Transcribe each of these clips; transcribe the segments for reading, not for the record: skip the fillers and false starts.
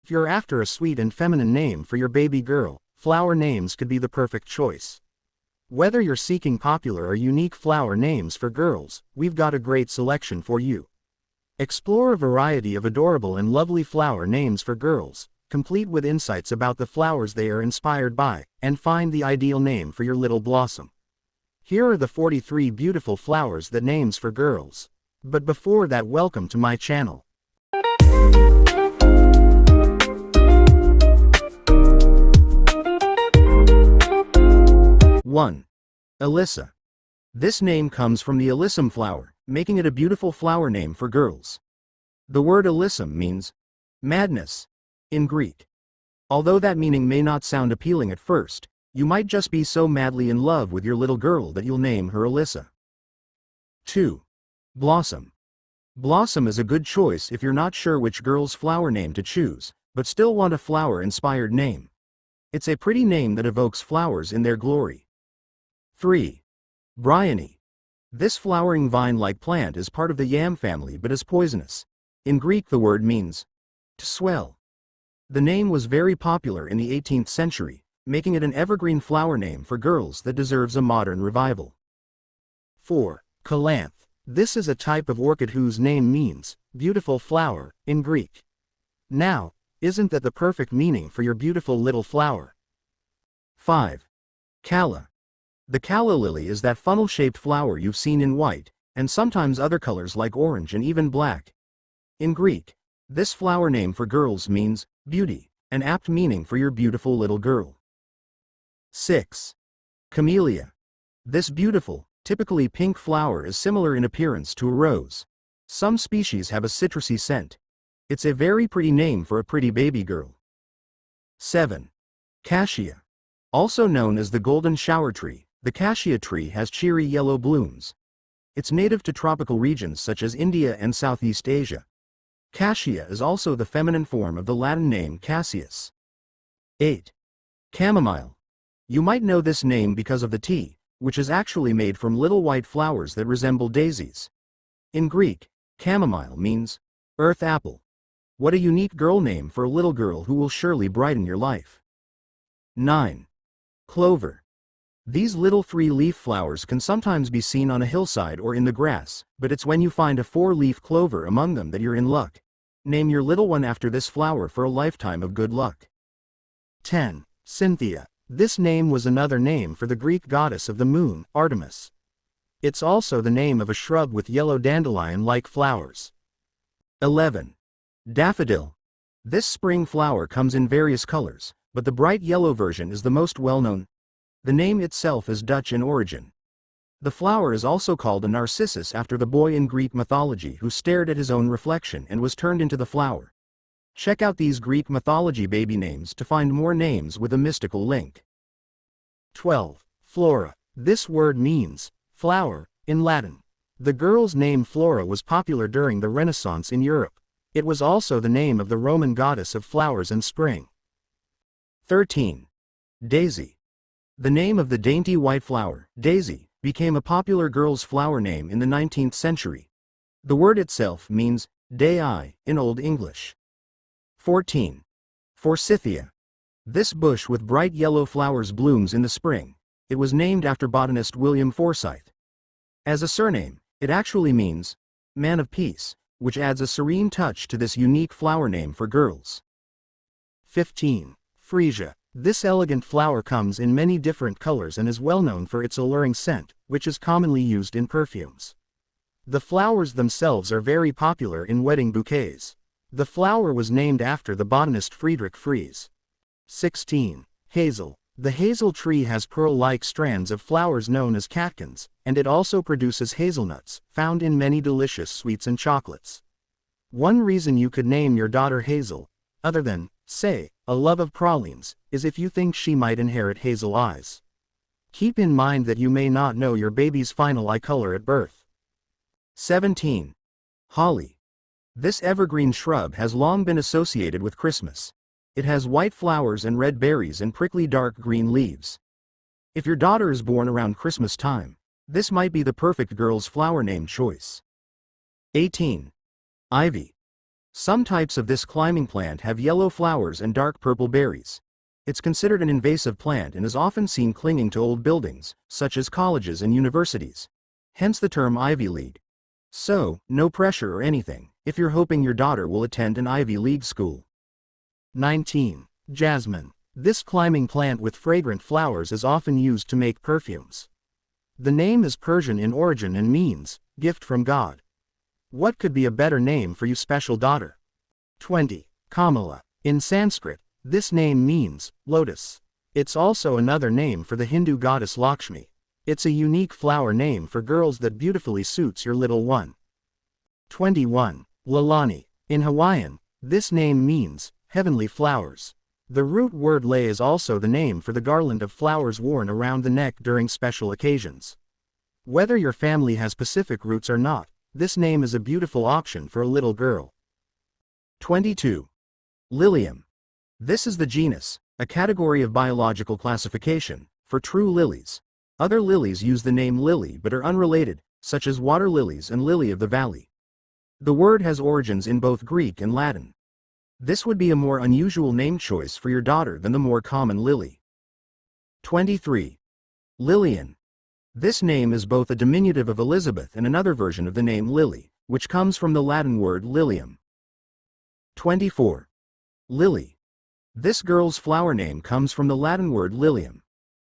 If you're after a sweet and feminine name for your baby girl, flower names could be the perfect choice. Whether you're seeking popular or unique flower names for girls, we've got a great selection for you. Explore a variety of adorable and lovely flower names for girls, complete with insights about the flowers they are inspired by, and find the ideal name for your little blossom. Here are the 43 beautiful flowers that names for girls. But before that, welcome to my channel. One. Alyssa. This name comes from the alyssum flower, making it a beautiful flower name for girls. The word alyssum means madness in Greek. Although that meaning may not sound appealing at first, you might just be so madly in love with your little girl that you'll name her Alyssa. 2. Blossom. Blossom is a good choice if you're not sure which girl's flower name to choose, but still want a flower-inspired name. It's a pretty name that evokes flowers in their glory. 3. Bryony. This flowering vine-like plant is part of the yam family but is poisonous. In Greek the word means to swell. The name was very popular in the 18th century, making it an evergreen flower name for girls that deserves a modern revival. 4. Calanthe. This is a type of orchid whose name means beautiful flower in Greek. Now, isn't that the perfect meaning for your beautiful little flower? 5. Calla. The calla lily is that funnel-shaped flower you've seen in white, and sometimes other colors like orange and even black. In Greek, this flower name for girls means beauty, an apt meaning for your beautiful little girl. 6. Camellia. This beautiful, typically pink flower is similar in appearance to a rose. Some species have a citrusy scent. It's a very pretty name for a pretty baby girl. 7. Cassia. Also known as the golden shower tree, the cassia tree has cheery yellow blooms. It's native to tropical regions such as India and Southeast Asia. Cassia is also the feminine form of the Latin name Cassius. 8. Chamomile. You might know this name because of the tea, which is actually made from little white flowers that resemble daisies. In Greek, chamomile means earth apple. What a unique girl name for a little girl who will surely brighten your life. 9. Clover. These little 3-leaf flowers can sometimes be seen on a hillside or in the grass, but it's when you find a 4-leaf clover among them that you're in luck. Name your little one after this flower for a lifetime of good luck. 10. Cynthia. This name was another name for the Greek goddess of the moon, Artemis. It's also the name of a shrub with yellow dandelion-like flowers. 11. Daffodil. This spring flower comes in various colors, but the bright yellow version is the most well-known. The name itself is Dutch in origin. The flower is also called a narcissus after the boy in Greek mythology who stared at his own reflection and was turned into the flower. Check out these Greek mythology baby names to find more names with a mystical link. 12. Flora. This word means flower in Latin. The girl's name Flora was popular during the Renaissance in Europe. It was also the name of the Roman goddess of flowers and spring. 13. Daisy. The name of the dainty white flower, daisy, became a popular girl's flower name in the 19th century. The word itself means day-eye in Old English. 14. Forsythia. This bush with bright yellow flowers blooms in the spring. It was named after botanist William Forsythe. As a surname, it actually means man of peace, which adds a serene touch to this unique flower name for girls. 15. Freesia. This elegant flower comes in many different colors and is well known for its alluring scent, which is commonly used in perfumes. The flowers themselves are very popular in wedding bouquets. The flower was named after the botanist Friedrich Fries. 16. Hazel. The hazel tree has pearl-like strands of flowers known as catkins, and it also produces hazelnuts, found in many delicious sweets and chocolates. One reason you could name your daughter Hazel, other than, say, a love of pralines, is if you think she might inherit hazel eyes. Keep in mind that you may not know your baby's final eye color at birth. 17. Holly. This evergreen shrub has long been associated with Christmas. It has white flowers and red berries and prickly dark green leaves. If your daughter is born around Christmas time, this might be the perfect girl's flower name choice. 18. Ivy. Some types of this climbing plant have yellow flowers and dark purple berries. It's considered an invasive plant and is often seen clinging to old buildings, such as colleges and universities. Hence the term Ivy League. So, no pressure or anything, if you're hoping your daughter will attend an Ivy League school. 19. Jasmine. This climbing plant with fragrant flowers is often used to make perfumes. The name is Persian in origin and means, gift from God. What could be a better name for your special daughter? 20. Kamala. In Sanskrit, this name means lotus. It's also another name for the Hindu goddess Lakshmi. It's a unique flower name for girls that beautifully suits your little one. 21. Lalani. In Hawaiian, this name means heavenly flowers. The root word lei is also the name for the garland of flowers worn around the neck during special occasions. Whether your family has Pacific roots or not, this name is a beautiful option for a little girl. 22. Lilium. This is the genus, a category of biological classification, for true lilies. Other lilies use the name lily but are unrelated, such as water lilies and lily of the valley. The word has origins in both Greek and Latin. This would be a more unusual name choice for your daughter than the more common lily. 23. Lillian. This name is both a diminutive of Elizabeth and another version of the name Lily, which comes from the Latin word lilium. 24. Lily. This girl's flower name comes from the Latin word lilium.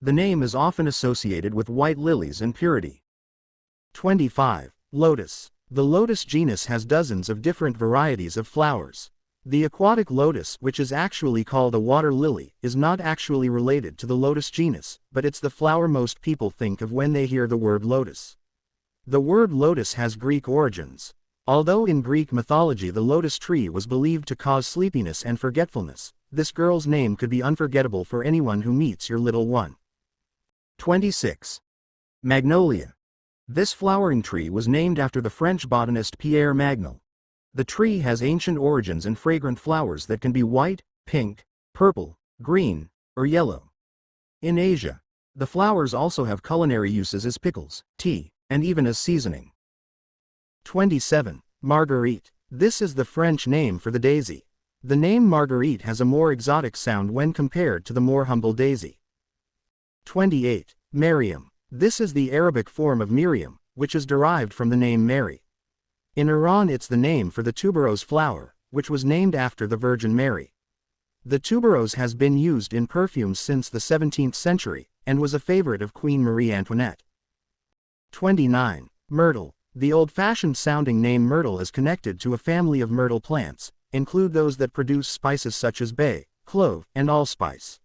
The name is often associated with white lilies and purity. 25. Lotus. The lotus genus has dozens of different varieties of flowers. The aquatic lotus, which is actually called a water lily, is not actually related to the lotus genus, but it's the flower most people think of when they hear the word lotus. The word lotus has Greek origins. Although in Greek mythology the lotus tree was believed to cause sleepiness and forgetfulness, this girl's name could be unforgettable for anyone who meets your little one. 26. Magnolia. This flowering tree was named after the French botanist Pierre Magnol. The tree has ancient origins and fragrant flowers that can be white, pink, purple, green, or yellow. In Asia, the flowers also have culinary uses as pickles, tea, and even as seasoning. 27. Marguerite. This is the French name for the daisy. The name Marguerite has a more exotic sound when compared to the more humble daisy. 28. Maryam. This is the Arabic form of Miriam, which is derived from the name Mary. In Iran it's the name for the tuberose flower, which was named after the Virgin Mary. The tuberose has been used in perfumes since the 17th century, and was a favorite of Queen Marie Antoinette. 29. Myrtle. The old-fashioned sounding name myrtle is connected to a family of myrtle plants, include those that produce spices such as bay, clove, and allspice.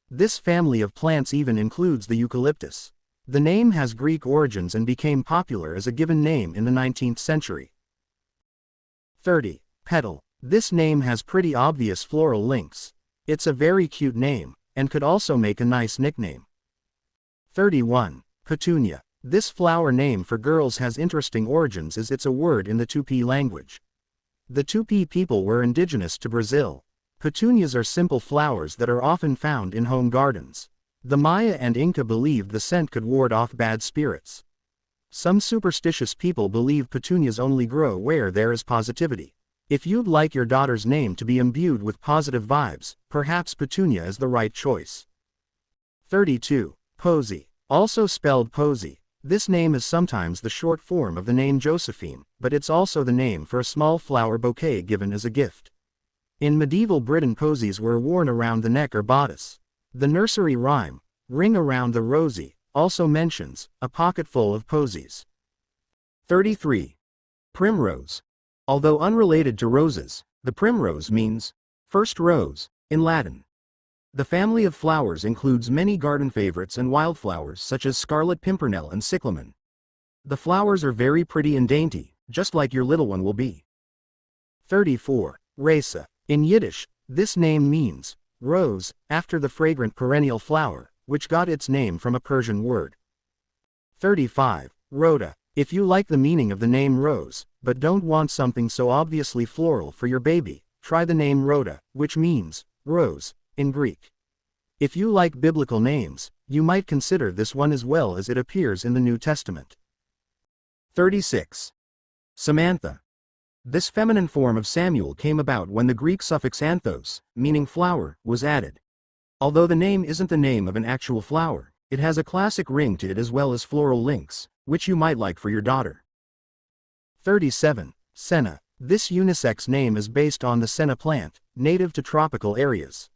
This family of plants even includes the eucalyptus. The name has Greek origins and became popular as a given name in the 19th century. 30. Petal. This name has pretty obvious floral links. It's a very cute name, and could also make a nice nickname. 31. Petunia. This flower name for girls has interesting origins as it's a word in the Tupi language. The Tupi people were indigenous to Brazil. Petunias are simple flowers that are often found in home gardens. The Maya and Inca believed the scent could ward off bad spirits. Some superstitious people believe petunias only grow where there is positivity. If you'd like your daughter's name to be imbued with positive vibes, perhaps Petunia is the right choice. 32. Posy. Also spelled posy. This name is sometimes the short form of the name Josephine, but it's also the name for a small flower bouquet given as a gift. In medieval Britain posies were worn around the neck or bodice. The nursery rhyme, "Ring around the rosy," also mentions a pocketful of posies. 33. Primrose. Although unrelated to roses, the primrose means first rose in Latin. The family of flowers includes many garden favorites and wildflowers such as scarlet pimpernel and cyclamen. The flowers are very pretty and dainty, just like your little one will be. 34. Rasa. In Yiddish, this name means rose, after the fragrant perennial flower, which got its name from a Persian word. 35. Rhoda. If you like the meaning of the name rose, but don't want something so obviously floral for your baby, try the name Rhoda, which means rose in Greek. If you like biblical names, you might consider this one as well as it appears in the New Testament. 36. Samantha. This feminine form of Samuel came about when the Greek suffix anthos, meaning flower, was added. Although the name isn't the name of an actual flower, it has a classic ring to it as well as floral links, which you might like for your daughter. 37. Senna. This unisex name is based on the senna plant, native to tropical areas.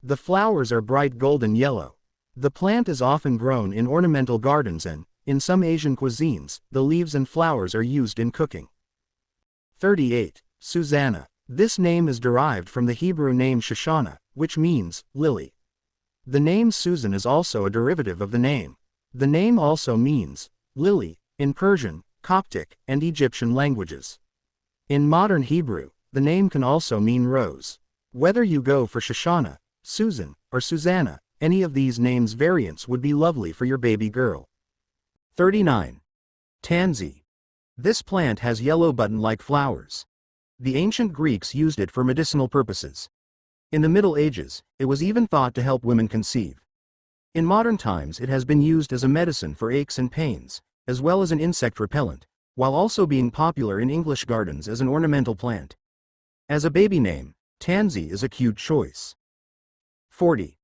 The flowers are bright golden yellow. The plant is often grown in ornamental gardens and, in some Asian cuisines, the leaves and flowers are used in cooking. 38. Susanna. This name is derived from the Hebrew name Shoshana, which means lily. The name Susan is also a derivative of the name. The name also means lily in Persian, Coptic, and Egyptian languages. In modern Hebrew, the name can also mean rose. Whether you go for Shoshana, Susan, or Susanna, any of these names variants would be lovely for your baby girl. 39. Tansy. This plant has yellow button-like flowers. The ancient Greeks used it for medicinal purposes. In the Middle Ages, it was even thought to help women conceive. In modern times it has been used as a medicine for aches and pains, as well as an insect repellent, while also being popular in English gardens as an ornamental plant. As a baby name, Tansy is a cute choice. 40.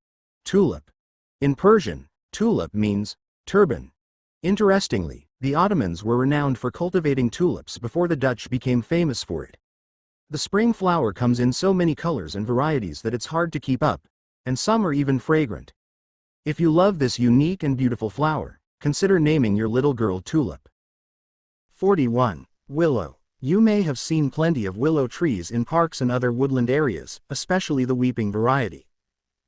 Tulip. In Persian, tulip means turban. Interestingly, the Ottomans were renowned for cultivating tulips before the Dutch became famous for it. The spring flower comes in so many colors and varieties that it's hard to keep up, and some are even fragrant. If you love this unique and beautiful flower, consider naming your little girl Tulip. 41. Willow. You may have seen plenty of willow trees in parks and other woodland areas, especially the weeping variety.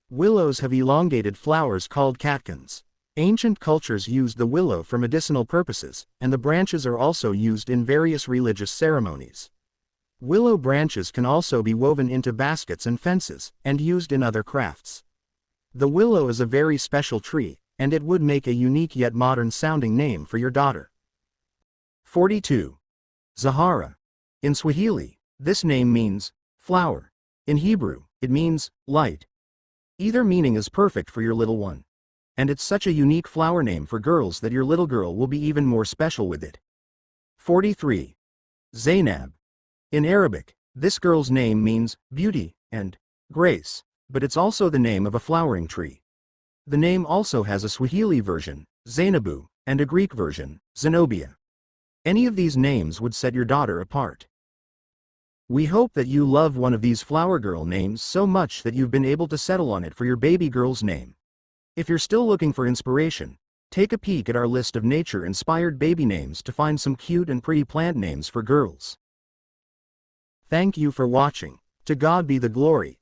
Willows have elongated flowers called catkins. Ancient cultures used the willow for medicinal purposes, and the branches are also used in various religious ceremonies. Willow branches can also be woven into baskets and fences, and used in other crafts. The willow is a very special tree, and it would make a unique yet modern-sounding name for your daughter. 42. Zahara. In Swahili, this name means flower. In Hebrew, it means light. Either meaning is perfect for your little one. And it's such a unique flower name for girls that your little girl will be even more special with it. 43. Zainab. In Arabic, this girl's name means beauty and grace, but it's also the name of a flowering tree. The name also has a Swahili version, Zainabu, and a Greek version, Zenobia. Any of these names would set your daughter apart. We hope that you love one of these flower girl names so much that you've been able to settle on it for your baby girl's name. If you're still looking for inspiration, take a peek at our list of nature-inspired baby names to find some cute and pretty plant names for girls. Thank you for watching. To God be the glory.